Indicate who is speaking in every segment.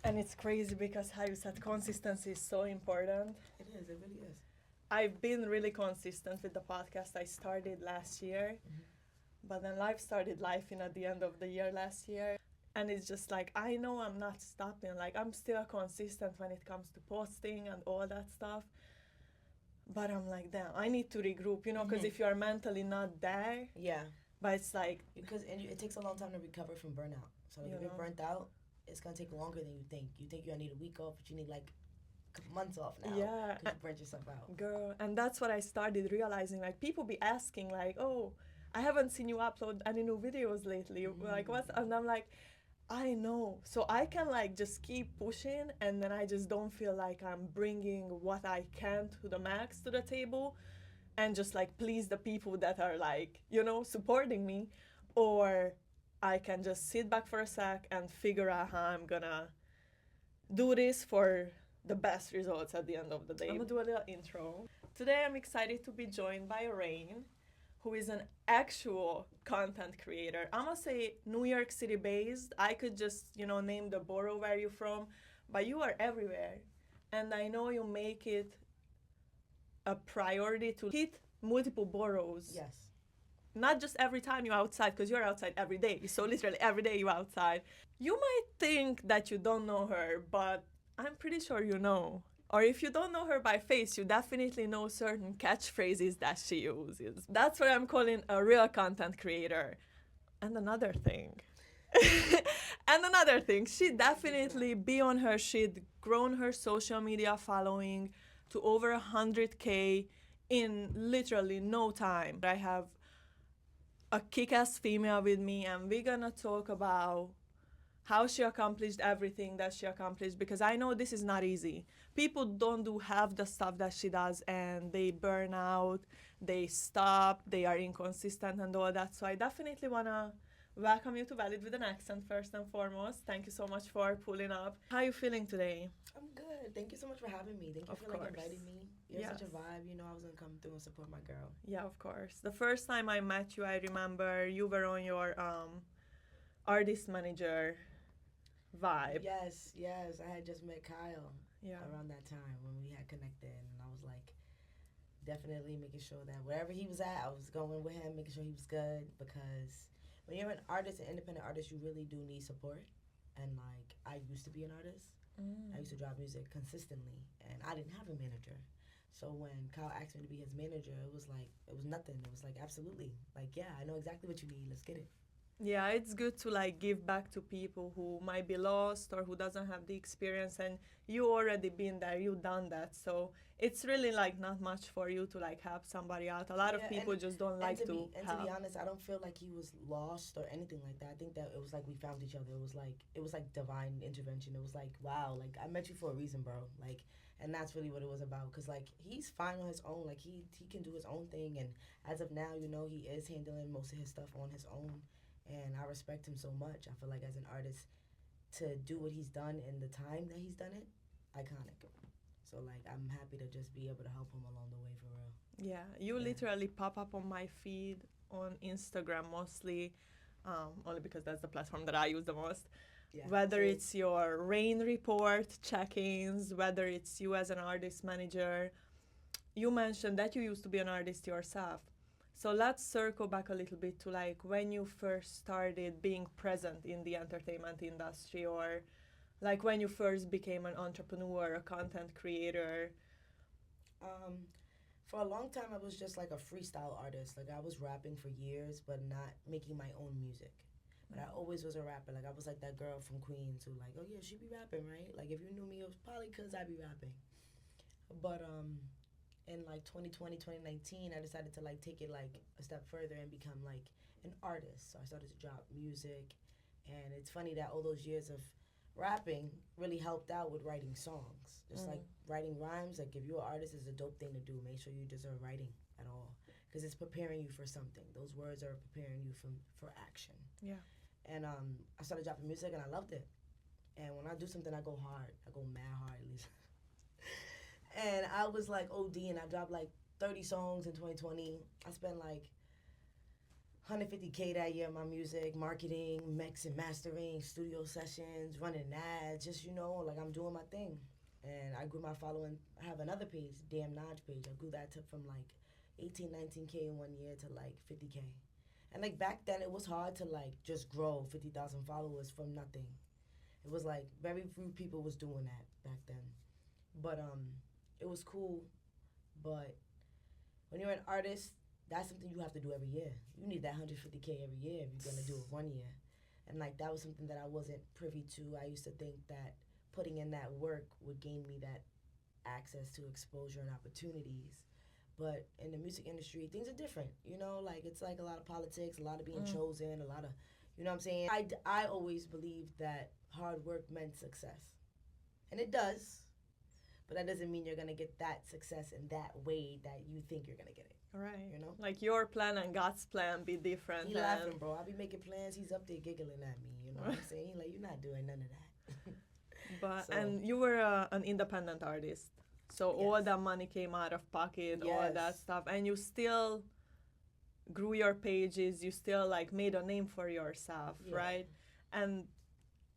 Speaker 1: And it's crazy because how you said consistency is so important.
Speaker 2: It is. It really is.
Speaker 1: I've been really consistent with the podcast. I started last year, but then life started life in at the end of the year last year. And it's just like, I know I'm not stopping. Like, I'm still consistent when it comes to posting and all that stuff. But I'm like, damn, I need to regroup, you know, because if you are mentally not there,
Speaker 2: Yeah.
Speaker 1: but it's like,
Speaker 2: Because it takes a long time to recover from burnout. So like, if you're burnt out, it's gonna take longer than you think. You think you're gonna need a week off, but you need like a couple months off now.
Speaker 1: yeah,
Speaker 2: Because you burnt yourself out.
Speaker 1: girl. And that's what I started realizing. Like, people be asking, like, oh, I haven't seen you upload any new videos lately. Like, what's, and I'm like, I know. So I can like just keep pushing, and then I just don't feel like I'm bringing what I can to the max to the table and just like please the people that are like, you know, supporting me. Or I can just sit back for a sec and figure out how I'm gonna do this for the best results at the end of the day. I'm gonna do a little intro. Today I'm excited to be joined by Rayne, who is an actual content creator. I'm gonna say New York City based. I could just, you know, name the borough where you're from, but you are everywhere. And I know you make it a priority to hit multiple boroughs.
Speaker 2: Yes.
Speaker 1: Not just every time you're outside, because you're outside every day. So literally every day you're outside. You might think that you don't know her, but I'm pretty sure you know. Or if you don't know her by face, you definitely know certain catchphrases that she uses. That's what I'm calling a real content creator. And another thing. She definitely be on her shit, grown her social media following to over 100K in literally no time. I have a kick-ass female with me, and we're gonna talk about how she accomplished everything that she accomplished, because I know this is not easy. People don't do half the stuff that she does, and they burn out, they stop, they are inconsistent and all that. So I definitely wanna welcome you to Valid with an Accent first and foremost. Thank you so much for pulling up. How are you feeling today?
Speaker 2: I'm good. Thank you so much for having me. Thank you for like inviting me. You're such a vibe. You know I was gonna come through and support my girl.
Speaker 1: Yeah, of course. The first time I met you, I remember you were on your artist manager vibe.
Speaker 2: Yes. I had just met Kyle around that time when we had connected, and I was like, definitely making sure that wherever he was at, I was going with him, making sure he was good. Because when you're an artist, an independent artist, you really do need support. And like, I used to be an artist. I used to drop music consistently, and I didn't have a manager. So when Kyle asked me to be his manager, it was nothing. It was like, absolutely. Like, yeah, I know exactly what you need. Let's get it.
Speaker 1: Yeah, it's good to like give back to people who might be lost or who doesn't have the experience, and you already been there, you done that. So it's really like not much for you to like help somebody out. A lot of people just don't like to help.
Speaker 2: And to be honest, I don't feel like he was lost or anything like that. I think that it was like we found each other. It was like divine intervention. It was like, wow, like I met you for a reason, bro. Like, and that's really what it was about. Cause like he's fine on his own. Like he can do his own thing, and as of now, you know, he is handling most of his stuff on his own. And I respect him so much. I feel like as an artist, to do what he's done in the time that he's done it, iconic. So like, I'm happy to just be able to help him along the way for real.
Speaker 1: Yeah, you literally pop up on my feed on Instagram mostly, only because that's the platform that I use the most. Yeah, whether it's your Rayne report check-ins, whether it's you as an artist manager. You mentioned that you used to be an artist yourself. So let's circle back a little bit to like when you first started being present in the entertainment industry, or like when you first became an entrepreneur, a content creator.
Speaker 2: For a long time, I was just like a freestyle artist. Like I was rapping for years, but not making my own music. But I always was a rapper. Like I was like that girl from Queens who like, oh yeah, she be rapping, right? Like if you knew me, it was probably because I be rapping. But in like 2020, 2019, I decided to like take it like a step further and become like an artist. So I started to drop music, and it's funny that all those years of rapping really helped out with writing songs. Just like writing rhymes, like if you're an artist, it's a dope thing to do. Make sure you just are writing at all, because it's preparing you for something. Those words are preparing you for action.
Speaker 1: Yeah.
Speaker 2: And I started dropping music, and I loved it. And when I do something, I go hard. I go mad hard, at least. And I was like OD, and I dropped like 30 songs in 2020. I spent like 150K that year in my music, marketing, mix and mastering, studio sessions, running ads, just, like I'm doing my thing. And I grew my following. I have another page, Damn Naj page. I grew that to from like 18, 19K in 1 year to like 50K. And like back then it was hard to like just grow 50,000 followers from nothing. It was like very few people was doing that back then. But it was cool. But when you're an artist, that's something you have to do every year. You need that 150K every year if you're gonna do it 1 year. And like that was something that I wasn't privy to. I used to think that putting in that work would gain me that access to exposure and opportunities. But in the music industry, things are different. Like it's like a lot of politics, a lot of being chosen, a lot of, what I'm saying? I always believed that hard work meant success. And it does. But that doesn't mean you're going to get that success in that way that you think you're going to get it.
Speaker 1: Right. Like your plan and God's plan be different.
Speaker 2: He laughing, bro. I be making plans. He's up there giggling at me. You know what I'm saying? He like, you're not doing none of that.
Speaker 1: But and you were an independent artist. So all that money came out of pocket, all that stuff. And you still grew your pages. You still like made a name for yourself, right? And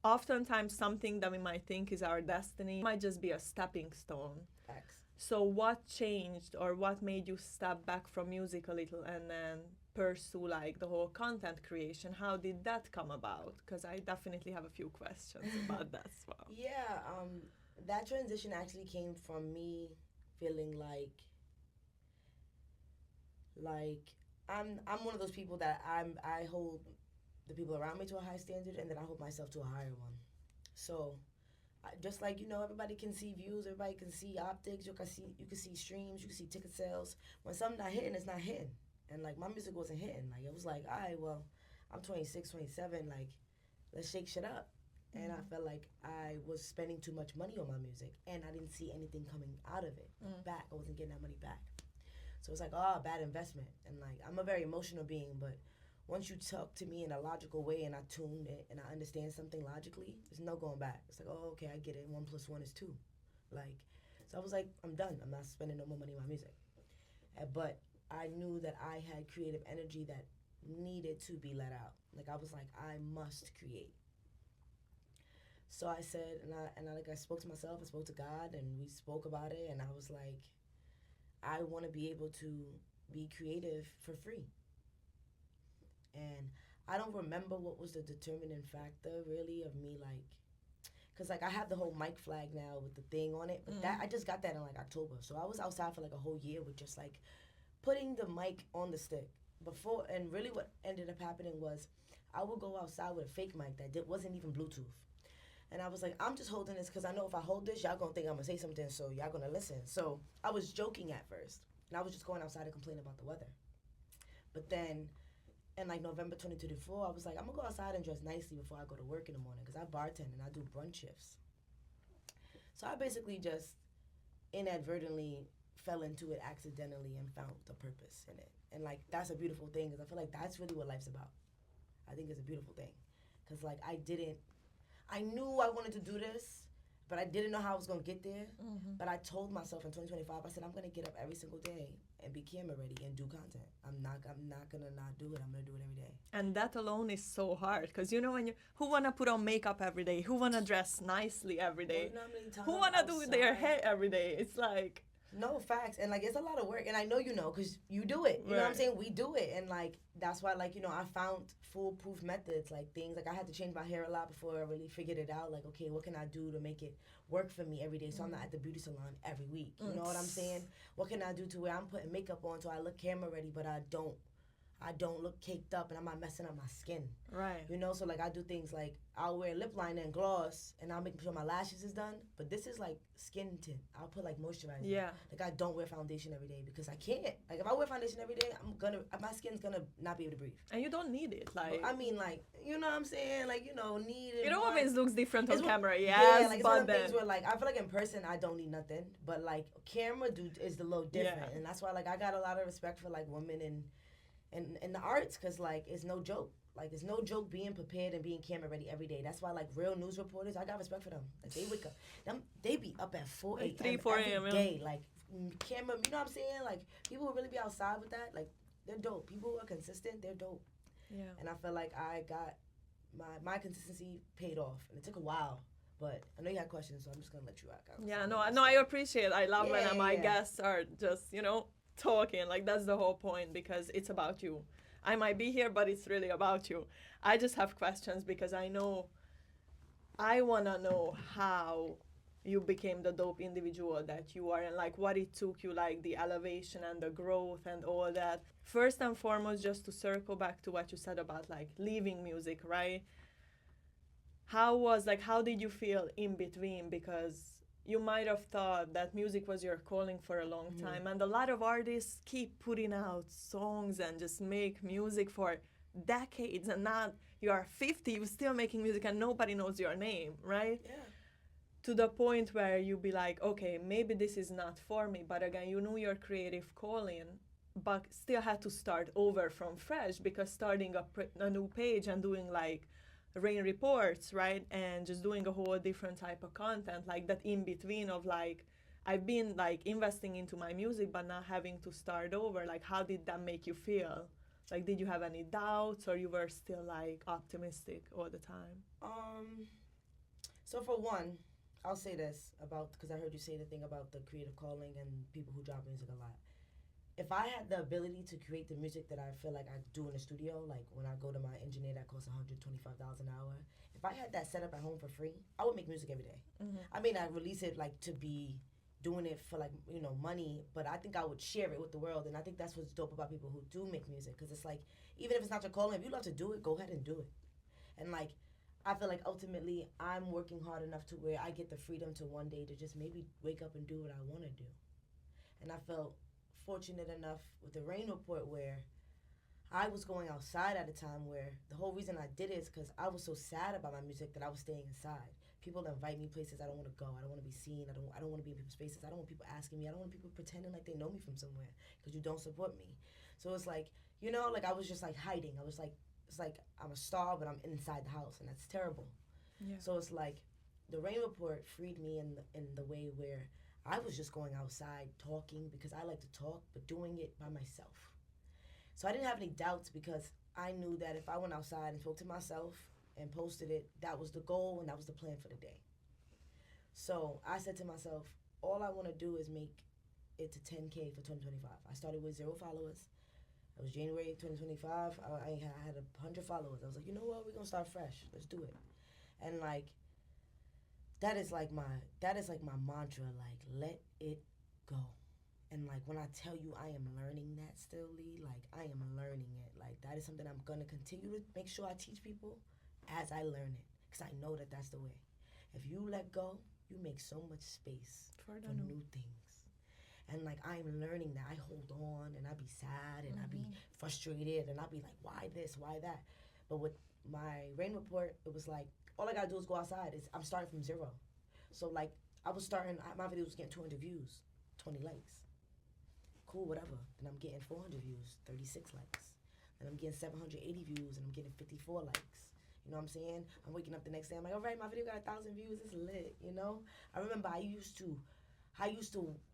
Speaker 1: oftentimes something that we might think is our destiny might just be a stepping stone.
Speaker 2: Facts.
Speaker 1: So what changed or what made you step back from music a little and then pursue like the whole content creation? How did that come about? Because I definitely have a few questions about that as well.
Speaker 2: Yeah, that transition actually came from me feeling like I'm one of those people that I hold the people around me to a high standard, and then I hold myself to a higher one. So, just like everybody can see views, everybody can see optics, you can see streams, you can see ticket sales. When something not hitting, it's not hitting, and like my music wasn't hitting. Like it was like, all right, well, I'm 26, 27, like let's shake shit up. And I felt like I was spending too much money on my music, and I didn't see anything coming out of it back. I wasn't getting that money back. So it's like, bad investment. And like I'm a very emotional being, but once you talk to me in a logical way and I tune it and I understand something logically, there's no going back. It's like, okay, I get it. 1 + 1 is 2. Like, so I was like, I'm done. I'm not spending no more money on my music. But I knew that I had creative energy that needed to be let out. Like I was like, I must create. So I said, I spoke to myself, I spoke to God, and we spoke about it, and I was like, I want to be able to be creative for free. And I don't remember what was the determining factor, really, of me, like, because, like, I have the whole mic flag now with the thing on it, but that I just got that in, like, October. So I was outside for, like, a whole year with just, like, putting the mic on the stick. Before, and really what ended up happening was I would go outside with a fake mic that wasn't even Bluetooth. And I was like, I'm just holding this because I know if I hold this, y'all gonna think I'm gonna say something, so y'all gonna listen. So I was joking at first, and I was just going outside to complain about the weather. But then, in like November 2024, I was like, I'm gonna go outside and dress nicely before I go to work in the morning because I bartend and I do brunch shifts. So I basically just inadvertently fell into it accidentally and found the purpose in it. And like, that's a beautiful thing because I feel like that's really what life's about. I think it's a beautiful thing because like I knew I wanted to do this, but I didn't know how I was going to get there. But I told myself in 2025, I said, I'm going to get up every single day and be camera ready and do content. I'm not going to not do it. I'm going to do it every day.
Speaker 1: And that alone is so hard because, who want to put on makeup every day? Who want to dress nicely every day? Who want to do their hair every day? It's like...
Speaker 2: No, facts. And, like, it's a lot of work. And I know you know because you do it. You know what I'm saying? We do it. And, like, that's why, like, I found foolproof methods, like, things. Like, I had to change my hair a lot before I really figured it out. Like, okay, what can I do to make it work for me every day so I'm not at the beauty salon every week? You know what I'm saying? What can I do to where I'm putting makeup on so I look camera ready, but I don't look caked up and I'm not messing up my skin.
Speaker 1: Right.
Speaker 2: So, like, I do things like I'll wear lip liner and gloss and I'll make sure my lashes is done. But this is, like, skin tint. I'll put, like, moisturizer.
Speaker 1: Yeah.
Speaker 2: Like, I don't wear foundation every day because I can't. Like, if I wear foundation every day, my skin's gonna not be able to breathe.
Speaker 1: And you don't need it. Like,
Speaker 2: I mean, like, you know what I'm saying? Like, need it.
Speaker 1: It always looks different on camera,
Speaker 2: like,
Speaker 1: but
Speaker 2: some things where, like, I feel like in person I don't need nothing. But, like, camera is a little different. And that's why, like, I got a lot of respect for, like, women and the arts, because like it's no joke. Like it's no joke being prepared and being camera ready every day. That's why like real news reporters, I got respect for them. Like they wake up, they be up at 4 a.m.
Speaker 1: 4 a.m.
Speaker 2: every day. Like camera, you know what I'm saying? Like people who really be outside with that, like they're dope. People who are consistent, they're dope.
Speaker 1: Yeah.
Speaker 2: And I feel like I got my consistency paid off, and it took a while. But I know you had questions, so I'm just gonna let you rock out.
Speaker 1: Yeah, no, I appreciate. I love when my guests are just, talking. Like that's the whole point because it's about you. I might be here, but it's really about you. I just have questions because I wanna know how you became the dope individual that you are and like what it took you, like the elevation and the growth and all that. First and foremost, just to circle back to what you said about like leaving music, right? How did you feel in between? Because you might have thought that music was your calling for a long time, and a lot of artists keep putting out songs and just make music for decades, and not you are 50, you're still making music and nobody knows your name, right?
Speaker 2: Yeah.
Speaker 1: To the point where you be like, okay, maybe this is not for me, but again, you know your creative calling, but still had to start over from fresh because starting a new page and doing like Rayne reports, right? And just doing a whole different type of content, like that in between of like, I've been like investing into my music, but not having to start over. Like, how did that make you feel? Like, did you have any doubts or you were still like optimistic all the time?
Speaker 2: So for one, I'll say this about, because I heard you say the thing about the creative calling and people who drop music a lot. If I had the ability to create the music that I feel like I do in the studio, like when I go to my engineer that costs $125 an hour, if I had that set up at home for free, I would make music every day. I may not release it like to be doing it for like money, but I think I would share it with the world, and I think that's what's dope about people who do make music, because it's like even if it's not your calling, if you love to do it, go ahead and do it. And like I feel like ultimately I'm working hard enough to where I get the freedom to one day to just maybe wake up and do what I want to do. And I felt fortunate enough with the Rayne report where I was going outside at a time where the whole reason I did it is because I was so sad about my music that I was staying inside. People invite me places I don't want to go. I don't want to be seen. I don't want to be in people's faces. I don't want people asking me. I don't want people pretending like they know me from somewhere because you don't support me. So it's like, like I was just like hiding. I was like, it's like I'm a star, but I'm inside the house, and that's terrible.
Speaker 1: Yeah.
Speaker 2: So it's like the Rayne report freed me in the way where I was just going outside talking because I like to talk, but doing it by myself. So I didn't have any doubts because I knew that if I went outside and spoke to myself and posted it, that was the goal and that was the plan for the day. So I said to myself, all I want to do is make it to 10K for 2025. I started with 0 followers. It was January 2025. I had 100 followers. I was like, you know what? We're gonna start fresh. Let's do it. And like, that is like my mantra. Like, let it go. And like when I tell you I am learning that still, Lee, like I am learning it. Like that is something I'm gonna continue to make sure I teach people as I learn it, because I know that that's the way. If you let go, you make so much space for new things. And like I'm learning that I hold on and I be sad and I be frustrated and I be like, why this, why that? But with my Rayne report, it was like all I gotta do is go outside. I'm starting from 0. So like I was starting, my video was getting 200 views, 20 likes. Cool, whatever. Then I'm getting 400 views, 36 likes. Then I'm getting 780 views and I'm getting 54 likes. You know what I'm saying? I'm waking up the next day, I'm like, all right, my video got 1,000 views, it's lit, I remember I used to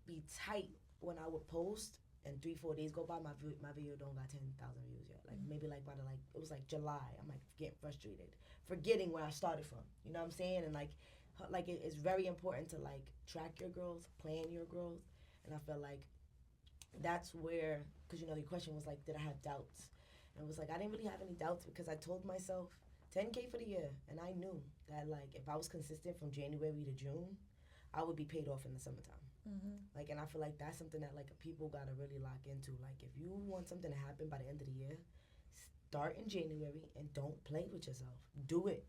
Speaker 2: be tight when I would post, and 3-4 days go by, my video don't got 10,000 views yet. Like maybe like by it was like July, I'm like getting frustrated, forgetting where I started from. You know what I'm saying? And like it's very important to like track your growth, plan your growth, and I feel like that's where, because your question was like, did I have doubts? And it was like I didn't really have any doubts because I told myself 10K for the year, and I knew that like if I was consistent from January to June, I would be paid off in the summertime. Like, and I feel like that's something that like people gotta really lock into. Like, if you want something to happen by the end of the year, start in January and don't play with yourself. Do it.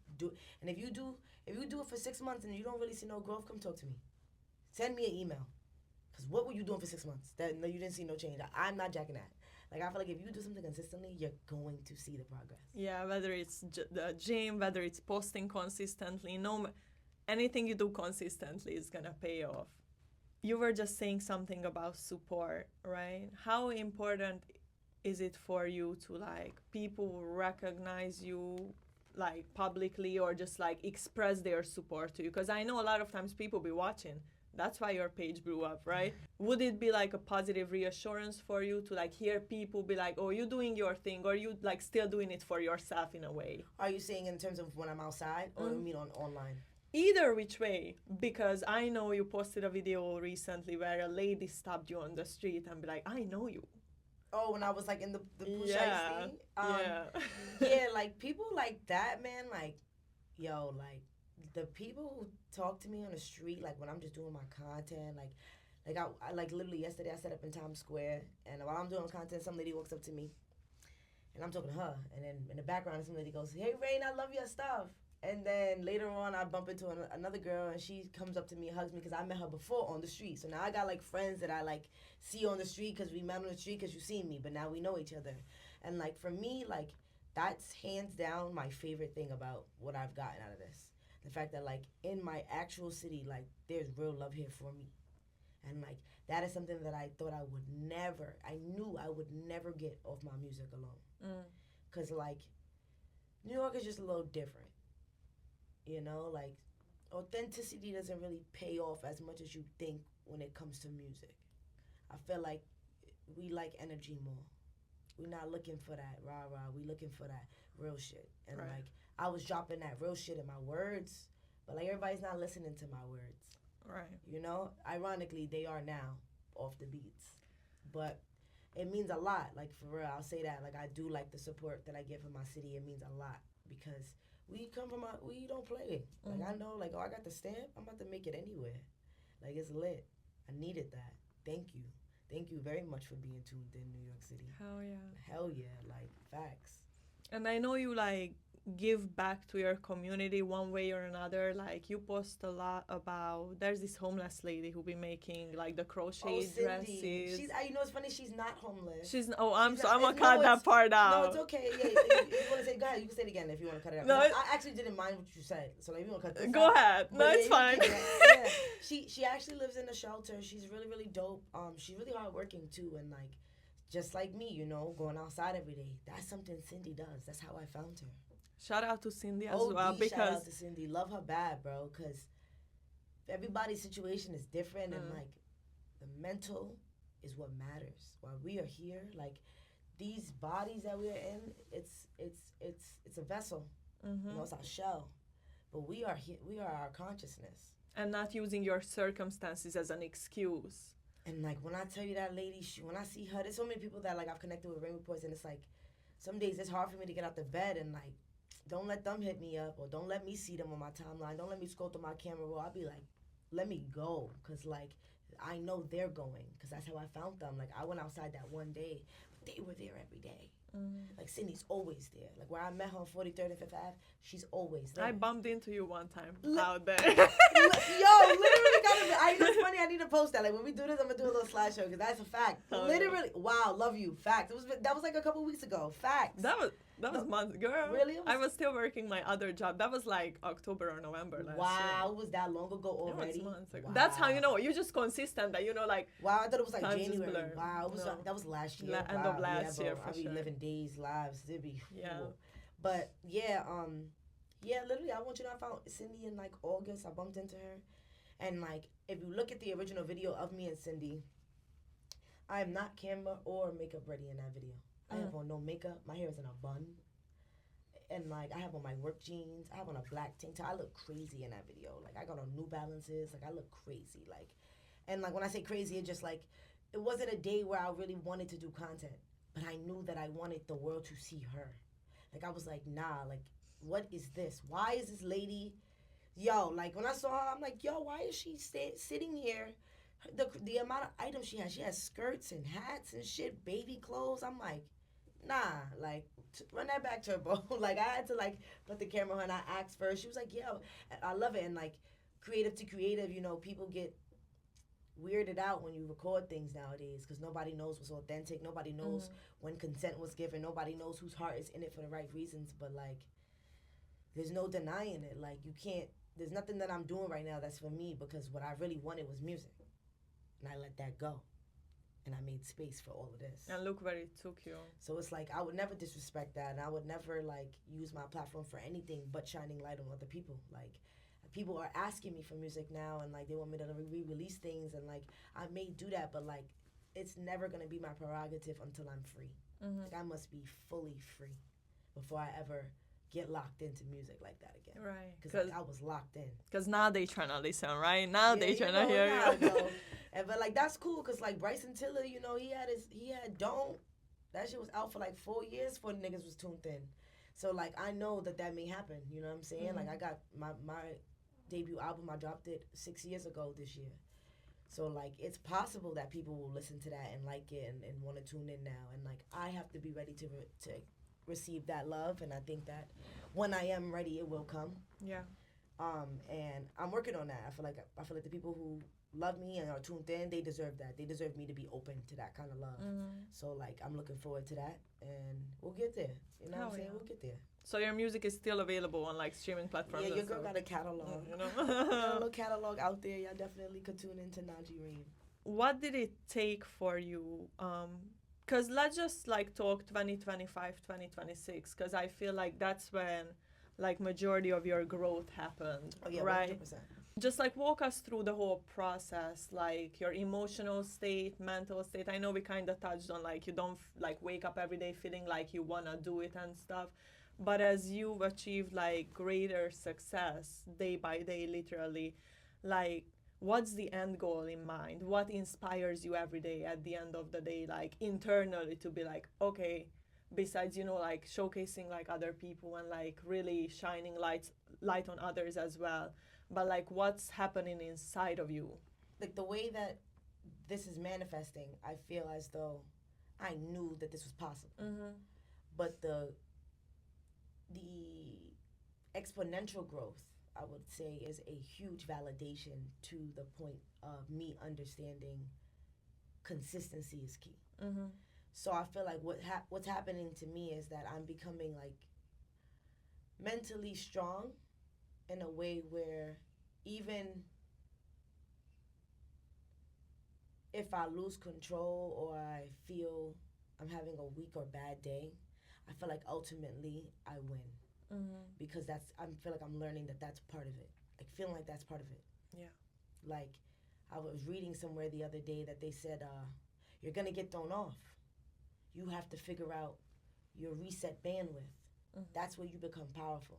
Speaker 2: And if you do it for 6 months and you don't really see no growth, come talk to me. Send me an email. Because what were you doing for 6 months that no, you didn't see no change? I'm not jacking that. Like, I feel like if you do something consistently, you're going to see the progress.
Speaker 1: Yeah, whether it's the gym, whether it's posting consistently, anything you do consistently is gonna pay off. You were just saying something about support, right? How important is it for you to like people recognize you like publicly or just like express their support to you? Because I know a lot of times people be watching, That's why your page blew up, right? Would it be like a positive reassurance for you to like hear people be like, oh, you're doing your thing, or you like still doing it for yourself in a way?
Speaker 2: Are you saying in terms of when I'm outside, or you mean on online?
Speaker 1: Either which way, because I know you posted a video recently where a lady stopped you on the street and be like, I know you.
Speaker 2: Oh, when I was like in the push
Speaker 1: Yeah,
Speaker 2: thing?
Speaker 1: yeah.
Speaker 2: Yeah, like people like that, man, like, yo, like the people who talk to me on the street, like when I'm just doing my content, I like literally yesterday I set up in Times Square, and while I'm doing content, some lady walks up to me, and I'm talking to her, and then in the background, some lady goes, "Hey, Rayne, I love your stuff." And then later on, I bump into another girl, and she comes up to me, hugs me, because I met her before on the street. So now I got like friends that I like see on the street because we met on the street because you seen me, but now we know each other. And like for me, like that's hands down my favorite thing about what I've gotten out of this. The fact that like in my actual city, like there's real love here for me. And like that is something that I thought I knew I would never get off my music alone. Cause like New York is just a little different. You know, like authenticity doesn't really pay off as much as you think when it comes to music. I feel like we like energy more. We're not looking for that rah rah. We looking for that real shit. And
Speaker 1: Right.
Speaker 2: like I was dropping that real shit in my words, but like everybody's not listening to my words.
Speaker 1: Right.
Speaker 2: You know, ironically, they are now off the beats, but it means a lot. Like for real, I'll say that. Like I do like the support that I get from my city. It means a lot because we don't play. Like I know, like, oh, I got the stamp. I'm about to make it anywhere. Like it's lit. I needed that. Thank you. Thank you very much for being tuned in, New York City.
Speaker 1: Hell yeah.
Speaker 2: Hell yeah, like facts.
Speaker 1: And I know you like give back to your community one way or another. Like you post a lot about there's this homeless lady who be making like the crochet dresses.
Speaker 2: She's you know it's funny, she's not homeless.
Speaker 1: I'm gonna
Speaker 2: no,
Speaker 1: cut that part out.
Speaker 2: No, it's okay. Yeah, if you want to say, go ahead. You can say it again if you want to cut it out.
Speaker 1: No,
Speaker 2: I actually didn't mind what you said, so like, if you want to cut this
Speaker 1: Go
Speaker 2: out,
Speaker 1: ahead. No, it's fine.
Speaker 2: Yeah. She actually lives in a shelter. She's really really dope. She's really hardworking too, and like just like me, you know, going outside every day. That's something Cindy does. That's how I found her.
Speaker 1: Shout out to Cindy as
Speaker 2: OD,
Speaker 1: well, because
Speaker 2: shout out to Cindy. Love her bad, bro, because everybody's situation is different, and like the mental is what matters. While we are here, like these bodies that we are in, it's a vessel. You know, it's our shell, but we are here. We are our consciousness,
Speaker 1: and not using your circumstances as an excuse.
Speaker 2: And like when I tell you that lady, when I see her, there's so many people that like I've connected with Rayne reports, and it's like some days it's hard for me to get out the bed, and like don't let them hit me up, or don't let me see them on my timeline. Don't let me scroll through my camera roll. I'll be like, let me go, because like I know they're going, because that's how I found them. Like I went outside that one day, but they were there every day. Like Cindy's always there. Like where I met her on 43rd and 5th Ave, she's always there.
Speaker 1: I bumped into you one time out there.
Speaker 2: Yo, literally I know it's funny. I need to post that. Like when we do this, I'm gonna do a little slideshow because that's a fact.
Speaker 1: Oh,
Speaker 2: Literally, wow, love you. Fact. That was like a couple weeks ago. Facts.
Speaker 1: That was months, girl.
Speaker 2: Really?
Speaker 1: I was still working my other job. That was like October or November last year.
Speaker 2: Wow, was that long ago already?
Speaker 1: It was months ago.
Speaker 2: Wow.
Speaker 1: That's how you know you're just consistent. That you know, like.
Speaker 2: Wow, I thought it was like
Speaker 1: Time just
Speaker 2: January.
Speaker 1: blurred.
Speaker 2: Wow, it was
Speaker 1: No.
Speaker 2: that was last year.
Speaker 1: End of last year,
Speaker 2: bro,
Speaker 1: for
Speaker 2: I be
Speaker 1: sure.
Speaker 2: living days, lives. It'd be
Speaker 1: Yeah.
Speaker 2: cool. But yeah, literally, I want you to know I found Cindy in like August. I bumped into her, and like if you look at the original video of me and Cindy, I am not camera or makeup ready in that video. I have on no makeup. My hair is in a bun. And like I have on my work jeans. I have on a black tank top. I look crazy in that video. Like I got on New Balances. Like I look crazy. Like, and like when I say crazy, it just like it wasn't a day where I really wanted to do content, but I knew that I wanted the world to see her. Like I was like, nah. Like what is this? Why is this lady? Yo, like when I saw her, I'm like, yo, why is she sitting here? The amount of items she has skirts and hats and shit, baby clothes. I'm like, nah, like run that back to her, bro. Like I had to like put the camera on. I asked first. She was like, yo, I love it. And like creative to creative, you know, people get weirded out when you record things nowadays because nobody knows what's authentic. Nobody knows when consent was given. Nobody knows whose heart is in it for the right reasons. But like, there's no denying it. Like you can't. There's nothing that I'm doing right now that's for me because what I really wanted was music. And I let that go. And I made space for all of this.
Speaker 1: And look where it took you.
Speaker 2: So it's like, I would never disrespect that. And I would never, like, use my platform for anything but shining light on other people. Like, people are asking me for music now, and like they want me to re-release things, and like I may do that, but like it's never gonna be my prerogative until I'm free. Like I must be fully free before I ever get locked into music like that again.
Speaker 1: Right.
Speaker 2: Because like, I was locked in.
Speaker 1: Because now they trying to listen, right? Now they trying to
Speaker 2: know,
Speaker 1: hear you.
Speaker 2: And but like that's cool, cause like Bryson Tiller, you know, he had Don't. That shit was out for like 4 years before niggas was tuned in. So like I know that may happen. You know what I'm saying? Like I got my debut album, I dropped it 6 years ago this year. So like it's possible that people will listen to that and like it and want to tune in now. And like I have to be ready to receive that love, and I think that when I am ready, it will come.
Speaker 1: Yeah.
Speaker 2: And I'm working on that. I feel like the people who love me and are tuned in, they deserve that. They deserve me to be open to that kind of love. So like I'm looking forward to that, and we'll get there. You know what I'm saying? We'll get there.
Speaker 1: So your music is still available on like streaming platforms?
Speaker 2: Yeah, your girl got a catalog.
Speaker 1: You know,
Speaker 2: got a little catalog out there. Y'all definitely could tune into Najee Rayne.
Speaker 1: What did it take for you? Because let's just like talk 2025, 2026, because I feel like that's when like majority of your growth happened.
Speaker 2: Oh yeah,
Speaker 1: right?
Speaker 2: 100%.
Speaker 1: Just like walk us through the whole process, like your emotional state, mental state. I know we kind of touched on like you don't like wake up every day feeling like you want to do it and stuff. But as you've achieved like greater success day by day, literally, like what's the end goal in mind? What inspires you every day at the end of the day, like internally to be like, okay, besides, you know, like showcasing like other people and like really shining light on others as well. But like what's happening inside of you?
Speaker 2: Like the way that this is manifesting, I feel as though I knew that this was possible. But the exponential growth, I would say, is a huge validation to the point of me understanding consistency is key. So I feel like what's happening to me is that I'm becoming like mentally strong in a way where even if I lose control or I feel I'm having a weak or bad day, I feel like ultimately I win. Because I feel like I'm learning that that's part of it. Like feeling like that's part of it.
Speaker 1: Yeah.
Speaker 2: Like I was reading somewhere the other day that they said, you're gonna get thrown off. You have to figure out your reset bandwidth. That's where you become powerful.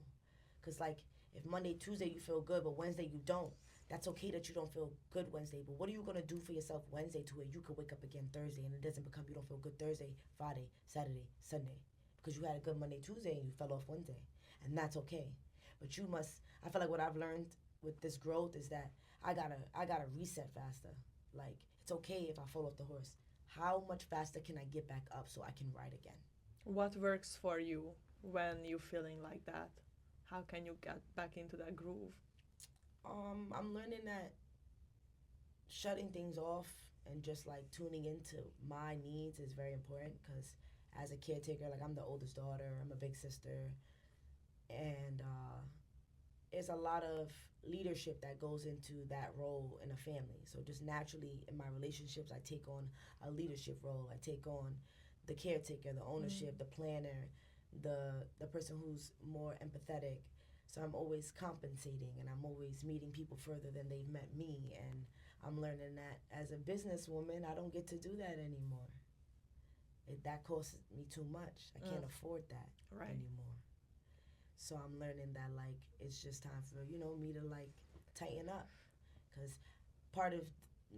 Speaker 2: Cause like if Monday, Tuesday you feel good, but Wednesday you don't, that's okay that you don't feel good Wednesday. But what are you gonna do for yourself Wednesday to where you could wake up again Thursday and it doesn't become you don't feel good Thursday, Friday, Saturday, Sunday. Because you had a good Monday, Tuesday and you fell off Wednesday. And that's okay. But you must, I feel like what I've learned with this growth is that I gotta reset faster. Like, it's okay if I fall off the horse. How much faster can I get back up so I can ride again?
Speaker 1: What works for you when you're feeling like that? How can you get back into that groove?
Speaker 2: I'm learning that shutting things off and just like tuning into my needs is very important, because as a caretaker, like I'm the oldest daughter, I'm a big sister, and there's a lot of leadership that goes into that role in a family. So just naturally in my relationships, I take on a leadership role. I take on the caretaker, the ownership, the planner, the person who's more empathetic. So I'm always compensating, and I'm always meeting people further than they've met me. And I'm learning that as a businesswoman, I don't get to do that anymore. That costs me too much. I can't afford that anymore. So I'm learning that like it's just time for, you know, me to like tighten up, because part of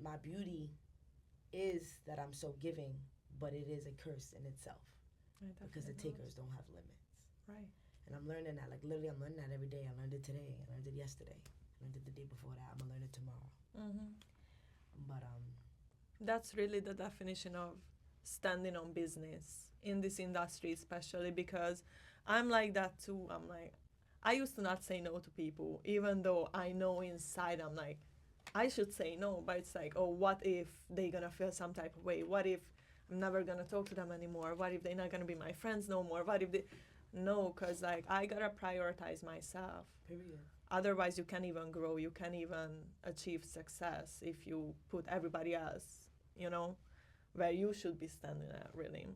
Speaker 2: my beauty is that I'm so giving, but it is a curse in itself, because the takers don't have limits.
Speaker 1: Right.
Speaker 2: And I'm learning that, like literally I'm learning that every day. I learned it today, I learned it yesterday, I learned it the day before that, I'm gonna learn it tomorrow. But
Speaker 1: that's really the definition of standing on business in this industry, especially because I'm like that too. I'm like, I used to not say no to people, even though I know inside I'm like, I should say no, but it's like, oh, what if they're gonna feel some type of way? What if I'm never gonna talk to them anymore? What if they're not gonna be my friends no more? What if they... No, because like I gotta prioritize myself.
Speaker 2: Period.
Speaker 1: Otherwise you can't even grow, you can't even achieve success if you put everybody else, you know, where you should be standing at, really.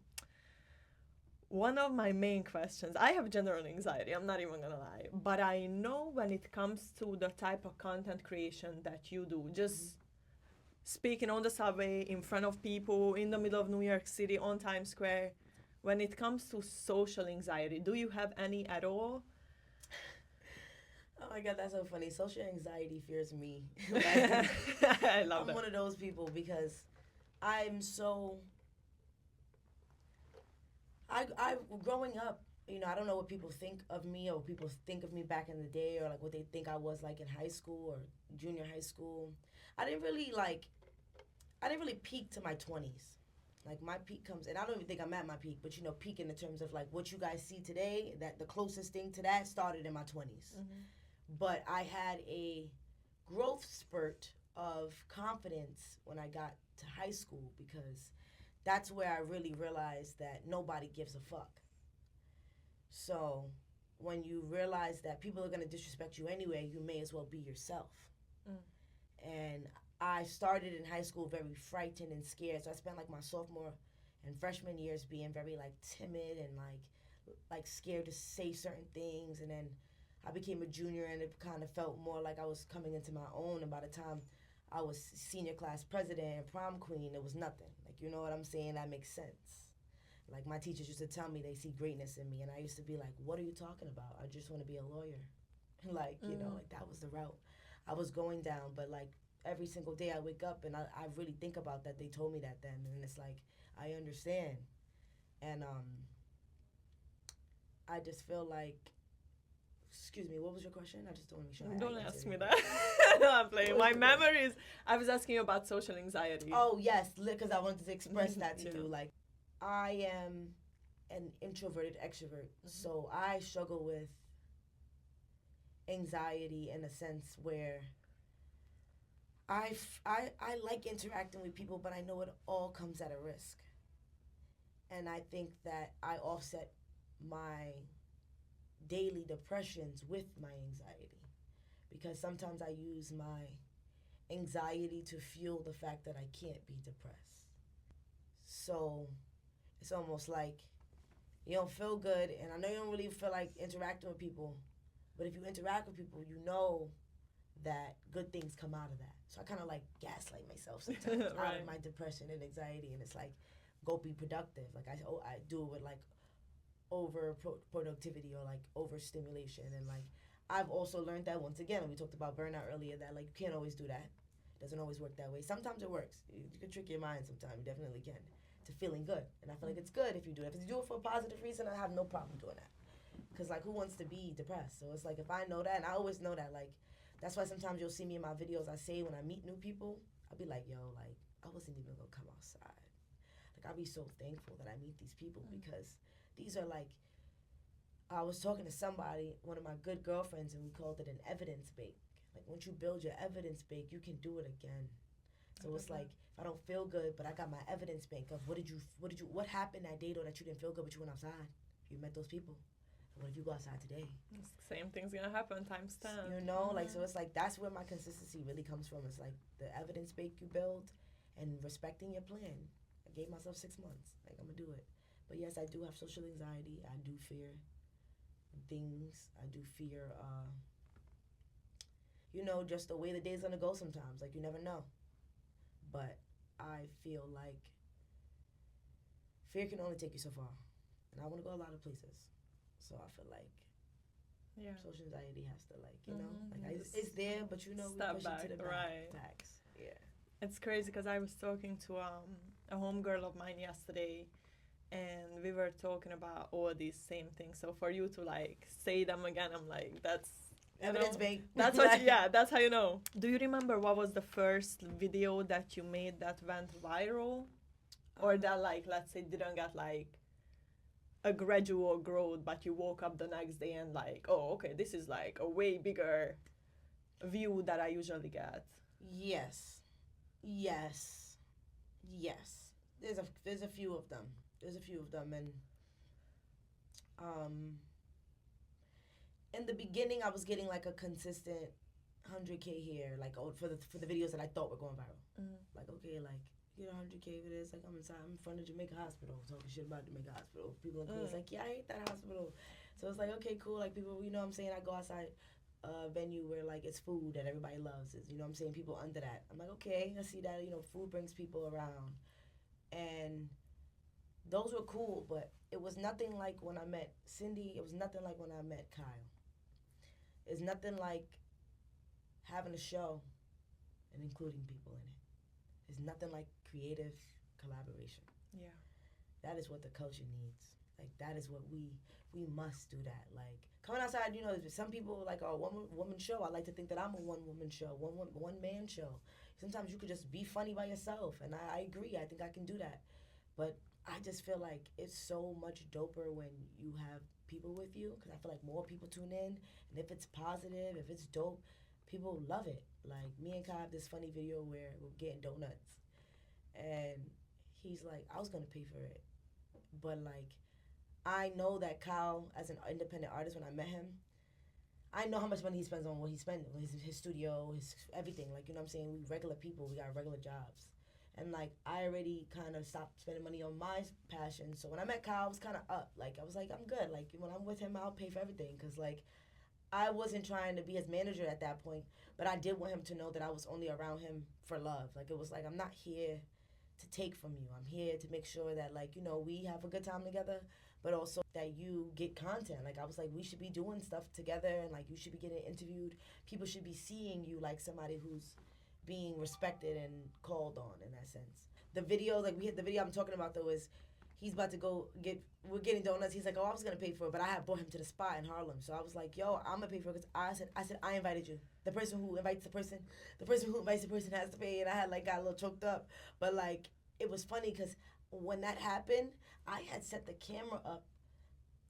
Speaker 1: one of my main questions, I have general anxiety, I'm not even gonna lie, but I know when it comes to the type of content creation that you do, just speaking on the subway, in front of people, in the middle of New York City, on Times Square, when it comes to social anxiety, do you have any at all?
Speaker 2: Oh my God, that's so funny. Social anxiety fears me.
Speaker 1: I love
Speaker 2: I'm
Speaker 1: that.
Speaker 2: one of those people because I'm so. I growing up, I don't know what people think of me or what people think of me back in the day or like what they think I was like in high school or junior high school. I didn't really like. I didn't really peak to my 20s. Like my peak comes, and I don't even think I'm at my peak, but peak in the terms of like what you guys see today. That the closest thing to that started in my 20s.
Speaker 1: Mm-hmm.
Speaker 2: But I had a growth spurt of confidence when I got to high school because that's where I really realized that nobody gives a fuck. So when you realize that people are going to disrespect you anyway, you may as well be yourself.
Speaker 1: Mm.
Speaker 2: And I started in high school very frightened and scared. So I spent like my sophomore and freshman years being very like timid and like scared to say certain things, and then I became a junior and it kind of felt more like I was coming into my own, and by the time I was senior class president and prom queen, it was nothing. Like, you know what I'm saying? That makes sense. Like, my teachers used to tell me they see greatness in me, and I used to be like, what are you talking about? I just want to be a lawyer. Like, like that was the route I was going down. But like every single day I wake up and I really think about that. They told me that then, and it's like, I understand. And I just feel like, excuse me, what was your question? I just don't want to make sure.
Speaker 1: Don't ask me that. No, I'm playing. My memory is, I was asking you about social anxiety.
Speaker 2: Oh, yes, because I wanted to express that to
Speaker 1: Yeah.
Speaker 2: you. Like, I am an introverted extrovert, so I struggle with anxiety in a sense where I like interacting with people, but I know it all comes at a risk. And I think that I offset my daily depressions with my anxiety because sometimes I use my anxiety to fuel the fact that I can't be depressed. So it's almost like you don't feel good, and I know you don't really feel like interacting with people, but if you interact with people, you know that good things come out of that. So I kind of like gaslight myself sometimes
Speaker 1: Right.
Speaker 2: out of my depression and anxiety, and it's like, go be productive. Like I do it with like over productivity or like overstimulation, and like I've also learned that once again, we talked about burnout earlier, that like you can't always do that. It doesn't always work that way. Sometimes it works. You can trick your mind sometimes. You definitely can, to feeling good. And I feel like it's good if you do it. If you do it for a positive reason, I have no problem doing that. Because like, who wants to be depressed? So it's like, if I know that, and I always know that, like, that's why sometimes you'll see me in my videos, I say when I meet new people, I'll be like, yo, like, I wasn't even gonna come outside. Like, I'll be so thankful that I meet these people because these are like, I was talking to somebody, one of my good girlfriends, and we called it an evidence bank. Like, once you build your evidence bank, you can do it again. So it's like, if I don't feel good, but I got my evidence bank of what happened that day though that you didn't feel good, but you went outside, you met those people. What if you go outside today?
Speaker 1: Same thing's gonna happen times 10.
Speaker 2: You know, like, so it's like, that's where my consistency really comes from. It's like the evidence bank you build and respecting your plan. I gave myself 6 months. Like, I'm gonna do it. But yes, I do have social anxiety. I do fear things. I do fear, just the way the day's gonna go sometimes. Like, you never know. But I feel like fear can only take you so far. And I want to go a lot of places. So I feel like social anxiety has to, like, like, it's there, but we
Speaker 1: step
Speaker 2: push
Speaker 1: back,
Speaker 2: it to the back.
Speaker 1: right?
Speaker 2: Facts. Yeah.
Speaker 1: It's crazy because I was talking to a homegirl of mine yesterday, and we were talking about all these same things. So for you to like say them again, I'm like, that's
Speaker 2: Evidence bank.
Speaker 1: That's what. That's how you know. Do you remember what was the first video that you made that went viral, or that, like, let's say, didn't get like a gradual growth, but you woke up the next day and like, oh, okay, this is like a way bigger view that I usually get.
Speaker 2: Yes. There's a few of them. And in the beginning, I was getting like a consistent 100K here, like, for the videos that I thought were going viral. Like, okay, like, get 100K for this. Like, I'm in front of Jamaica Hospital talking shit about Jamaica Hospital. People in Queens like, yeah, I hate that hospital. So it's like, okay, cool. Like, people, you know what I'm saying? I go outside a venue where, like, it's food that everybody loves. It's, you know what I'm saying? People under that. I'm like, okay, I see that, you know, food brings people around. And those were cool, but it was nothing like when I met Cindy. It was nothing like when I met Kyle. It's nothing like having a show and including people in it. It's nothing like creative collaboration.
Speaker 1: Yeah.
Speaker 2: That is what the culture needs. Like, that is what we must do that. Like, coming outside, you know, some people like, oh, one-woman show. I like to think that I'm a one-woman show, one-man show. Sometimes you could just be funny by yourself, and I agree. I think I can do that. But I just feel like it's so much doper when you have people with you, because I feel like more people tune in, and if it's positive, if it's dope, people love it. Like, me and Kai have this funny video where we're getting donuts, and he's like, I was gonna pay for it, but like, I know that Kyle, as an independent artist, when I met him, I know how much money he spends on what he's spending, his studio, his everything. Like, you know what I'm saying? We regular people, we got regular jobs. And like, I already kind of stopped spending money on my passion. So when I met Kyle, I was kind of up. Like, I was like, I'm good. Like, when I'm with him, I'll pay for everything. Because like, I wasn't trying to be his manager at that point, but I did want him to know that I was only around him for love. Like, it was like, I'm not here to take from you. I'm here to make sure that, like, you know, we have a good time together, but also that you get content. Like, I was like, we should be doing stuff together, and like, you should be getting interviewed. People should be seeing you like somebody who's being respected and called on in that sense. The video, like, we had the video I'm talking about though is he's about to go we're getting donuts. He's like, oh, I was gonna pay for it, but I had brought him to the spot in Harlem. So I was like, yo, I'm gonna pay for it, because I said I invited you. The person who invites the person who invites the person has to pay. And I had like got a little choked up, but like, it was funny because when that happened, I had set the camera up